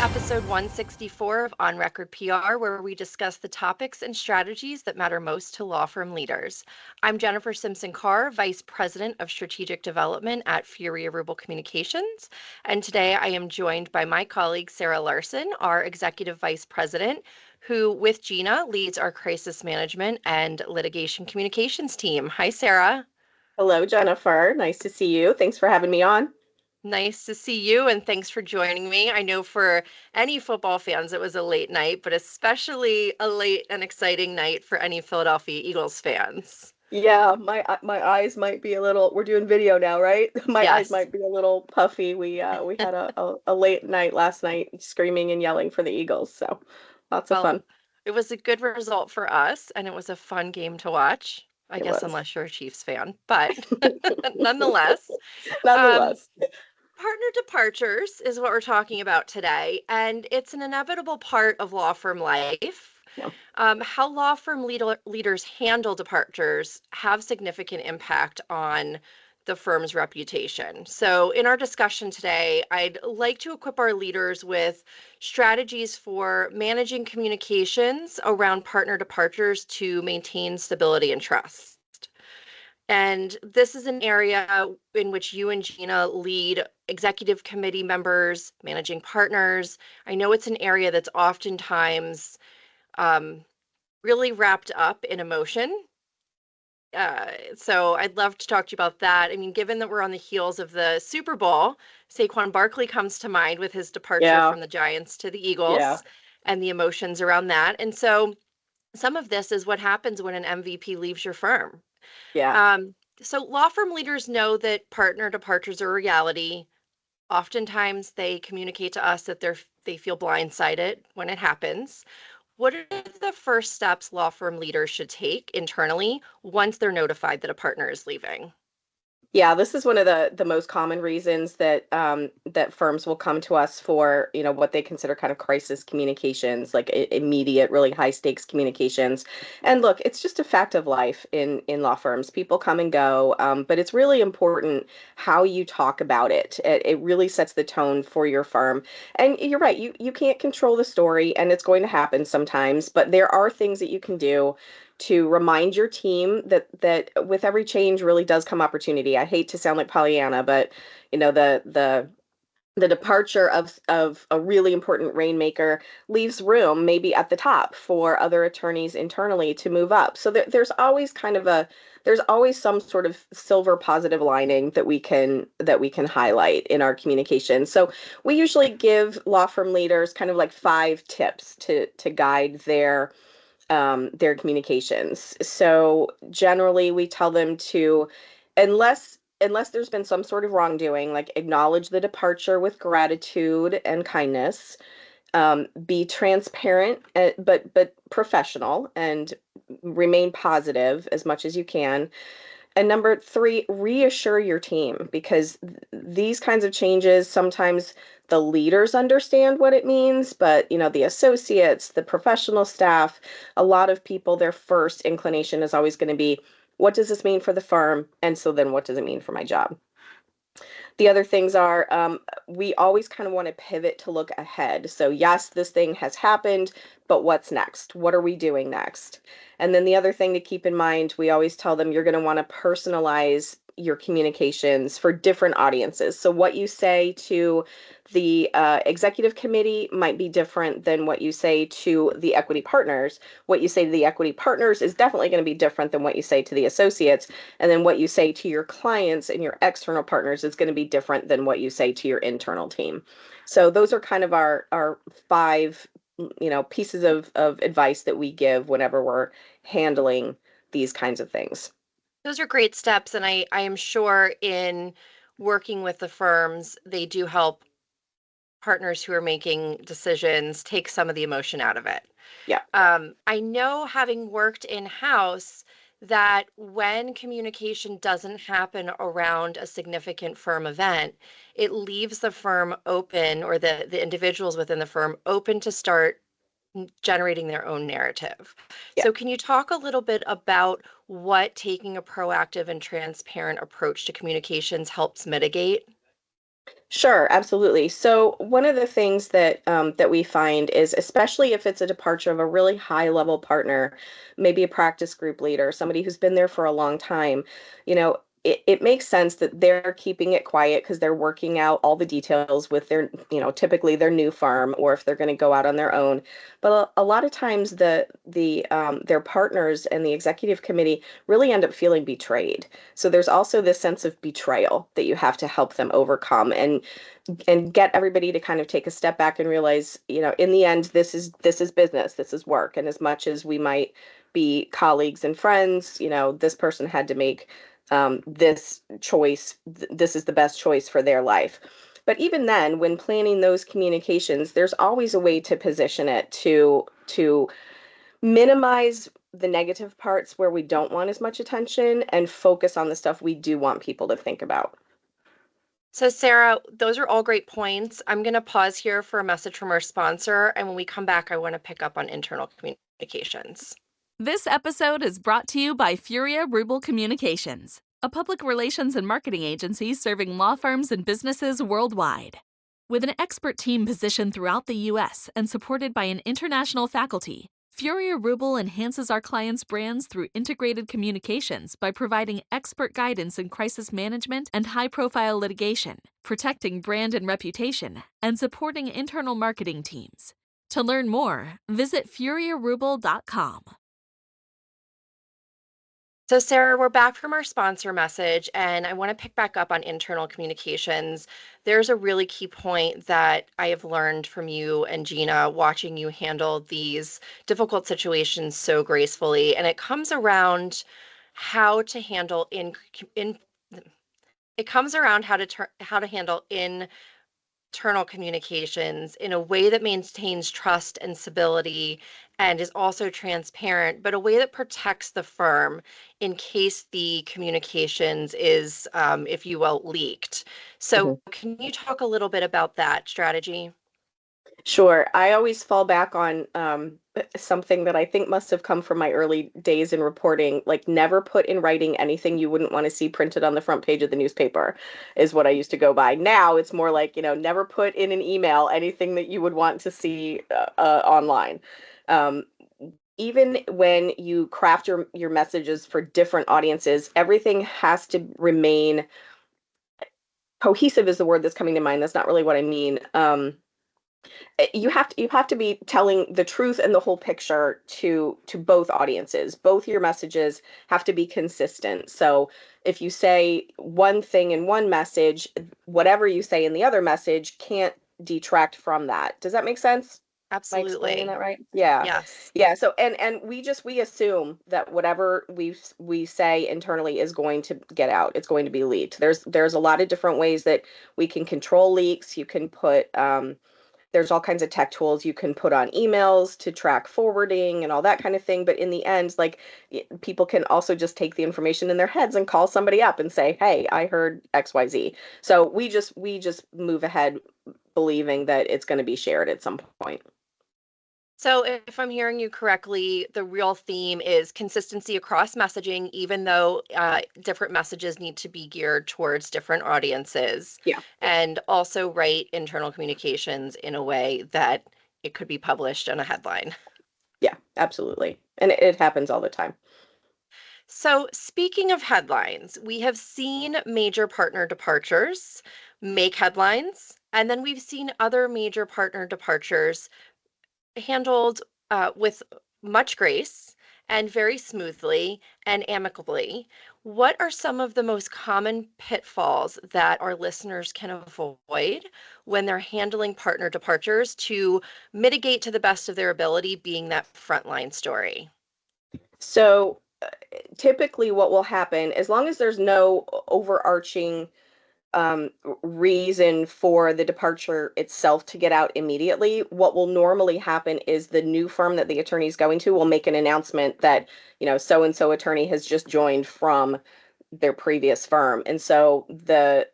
episode 164 of On Record PR, where we discuss the topics and strategies that matter most to law firm leaders. I'm Jennifer Simpson Carr, Vice President of Strategic Development at Furia Rubel Communications. And today I am joined by my colleague, Sarah Larson, our Executive Vice President, who, with Gina, leads our crisis management and litigation communications team. Hi, Sarah. Hello, Jennifer. Nice to see you. Thanks for having me on. Nice to see you, and thanks for joining me. I know for any football fans, it was a late night, but especially a late and exciting night for any Philadelphia Eagles fans. Yeah, my eyes might be a little. We're doing video now, right? My eyes Yes. might be a little puffy. We had a late night last night, screaming and yelling for the Eagles. So lots of Well, fun. it was a good result for us, and it was a fun game to watch. I It guess was. unless you're a Chiefs fan, but nonetheless, um, Nonetheless. partner departures is what we're talking about today, and it's an inevitable part of law firm life. Yeah. How law firm leaders handle departures have significant impact on the firm's reputation. So, in our discussion today, I'd like to equip our leaders with strategies for managing communications around partner departures to maintain stability and trust. And this is an area in which you and Gina lead executive committee members, managing partners. I know it's an area that's oftentimes um, really wrapped up in emotion. So I'd love to talk to you about that. I mean, given that we're on the heels of the Super Bowl, Saquon Barkley comes to mind with his departure Yeah. from the Giants to the Yeah. Eagles and the emotions around that. And so some of this is what happens when an MVP leaves your firm. Yeah. Um, so law firm leaders know that partner departures are a reality. Oftentimes they communicate to us that they feel blindsided when it happens. What are the first steps law firm leaders should take internally once they're notified that a partner is leaving? Yeah, this is one of the most common reasons that that firms will come to us for, what they consider kind of crisis communications, like immediate, really high stakes communications. And look, it's just a fact of life in law firms. People come and go, but it's really important how you talk about it. It really sets the tone for your firm. And you're right, you can't control the story, and it's going to happen sometimes, but there are things that you can do to remind your team that with every change really does come opportunity. I hate to sound like Pollyanna, but the departure of a really important rainmaker leaves room maybe at the top for other attorneys internally to move up. So there's always there's always some sort of silver positive lining that we can highlight in our communication. So we usually give law firm leaders kind of like 5 tips to guide their communications. So generally, we tell them to, unless there's been some sort of wrongdoing, like acknowledge the departure with gratitude and kindness. Be transparent, but professional, and remain positive as much as you can. And number 3, reassure your team, because these kinds of changes, sometimes the leaders understand what it means, but the associates, the professional staff, a lot of people, their first inclination is always going to be, what does this mean for the firm? And so then what does it mean for my job? The other things are, we always kind of want to pivot to look ahead. So yes, this thing has happened, but what's next? What are we doing next? And then the other thing to keep in mind, we always tell them you're going to want to personalize your communications for different audiences. So what you say to the executive committee might be different than what you say to the equity partners. What you say to the equity partners is definitely going to be different than what you say to the associates. And then what you say to your clients and your external partners is going to be different than what you say to your internal team. So those are kind of our 5 pieces of advice that we give whenever we're handling these kinds of things. Those are great steps, and I am sure in working with the firms, they do help partners who are making decisions take some of the emotion out of it. Yeah. I know, having worked in-house, that when communication doesn't happen around a significant firm event, it leaves the firm open, or the individuals within the firm open to start generating their own narrative. Yeah. So can you talk a little bit about what taking a proactive and transparent approach to communications helps mitigate? Sure, absolutely. So one of the things that we find is, especially if it's a departure of a really high level partner, maybe a practice group leader, somebody who's been there for a long time, it makes sense that they're keeping it quiet because they're working out all the details with their, typically their new firm, or if they're going to go out on their own. But a lot of times their partners and the executive committee really end up feeling betrayed. So there's also this sense of betrayal that you have to help them overcome and get everybody to kind of take a step back and realize, in the end, this is business, this is work. And as much as we might be colleagues and friends, this person had to make this choice. This is the best choice for their life. But even then, when planning those communications, there's always a way to position it to minimize the negative parts where we don't want as much attention and focus on the stuff we do want people to think about. So, Sarah, those are all great points. I'm going to pause here for a message from our sponsor. And when we come back, I want to pick up on internal communications. This episode is brought to you by Furia Rubel Communications, a public relations and marketing agency serving law firms and businesses worldwide. With an expert team positioned throughout the U.S. and supported by an international faculty, Furia Rubel enhances our clients' brands through integrated communications by providing expert guidance in crisis management and high-profile litigation, protecting brand and reputation, and supporting internal marketing teams. To learn more, visit furiarubel.com. So, Sarah, we're back from our sponsor message, and I want to pick back up on internal communications. There's a really key point that I have learned from you and Gina watching you handle these difficult situations so gracefully, and it comes around how to handle in it comes around how to handle internal communications in a way that maintains trust and stability and is also transparent, but a way that protects the firm in case the communications is, if you will, leaked. So, Mhm. can you talk a little bit about that strategy? Sure. I always fall back on something that I think must have come from my early days in reporting, like never put in writing anything you wouldn't want to see printed on the front page of the newspaper, is what I used to go by. Now it's more like, never put in an email anything that you would want to see online. Um, Even when you craft your messages for different audiences, everything has to remain cohesive is the word that's coming to mind. That's not really what I mean. You have to be telling the truth and the whole picture to both audiences. Both your messages have to be consistent. So if you say one thing in one message, whatever you say in the other message can't detract from that. Does that make sense? Am I explaining Absolutely. that right? Yeah. Yes. Yeah. So and we assume that whatever we say internally is going to get out. It's going to be leaked. There's a lot of different ways that we can control leaks. You can put there's all kinds of tech tools you can put on emails to track forwarding and all that kind of thing. But in the end, like people can also just take the information in their heads and call somebody up and say, "Hey, I heard XYZ." So we just move ahead believing that it's going to be shared at some point. So, if I'm hearing you correctly, the real theme is consistency across messaging, even though different messages need to be geared towards different audiences, Yeah. and also write internal communications in a way that it could be published in a headline. Yeah, absolutely. And it happens all the time. So, speaking of headlines, we have seen major partner departures make headlines, and then we've seen other major partner departures handled with much grace and very smoothly and amicably. What are some of the most common pitfalls that our listeners can avoid when they're handling partner departures to mitigate to the best of their ability being that frontline story? So typically what will happen, as long as there's no overarching reason for the departure itself to get out immediately, what will normally happen is the new firm that the attorney is going to will make an announcement that, so and so attorney has just joined from their previous firm. And so the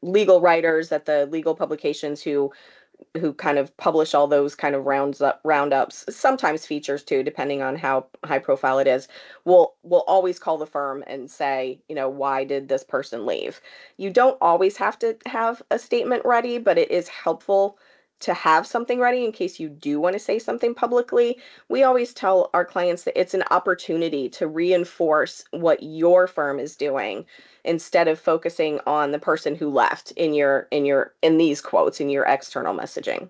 legal writers at the legal publications who who kind of publish all those kind of roundups, sometimes features too, depending on how high profile it is, will always call the firm and say, why did this person leave? You don't always have to have a statement ready, but it is helpful to have something ready in case you do want to say something publicly. We always tell our clients that it's an opportunity to reinforce what your firm is doing instead of focusing on the person who left in these quotes in your external messaging.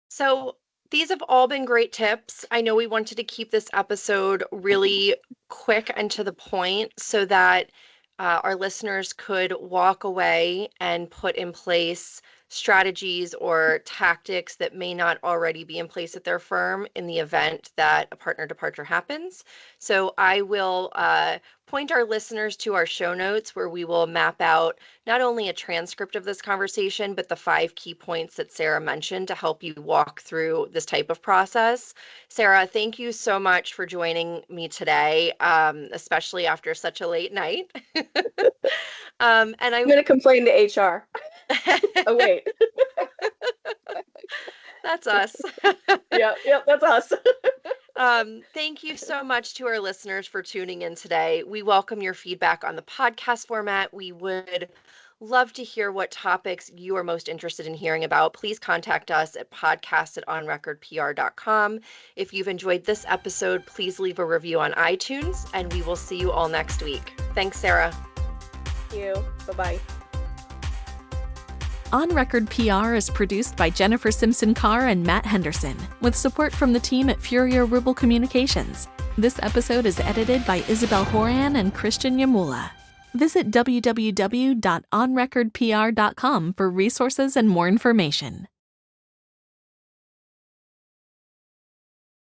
So these have all been great tips. I know we wanted to keep this episode really quick and to the point so that our listeners could walk away and put in place strategies or tactics that may not already be in place at their firm in the event that a partner departure happens. So I will point our listeners to our show notes where we will map out not only a transcript of this conversation, but the 5 key points that Sarah mentioned to help you walk through this type of process. Sarah, thank you so much for joining me today, especially after such a late night. And I'm going to complain to HR. Oh, wait. That's us. Yep, that's us. Thank you so much to our listeners for tuning in today. We welcome your feedback on the podcast format. We would love to hear what topics you are most interested in hearing about. Please contact us at podcast@onrecordpr.com. If you've enjoyed this episode, please leave a review on iTunes, and we will see you all next week. Thanks, Sarah. Thank you. Bye-bye. On Record PR is produced by Jennifer Simpson Carr and Matt Henderson, with support from the team at Furia Rubel Communications. This episode is edited by Isabel Horan and Christian Yamula. Visit www.onrecordpr.com for resources and more information.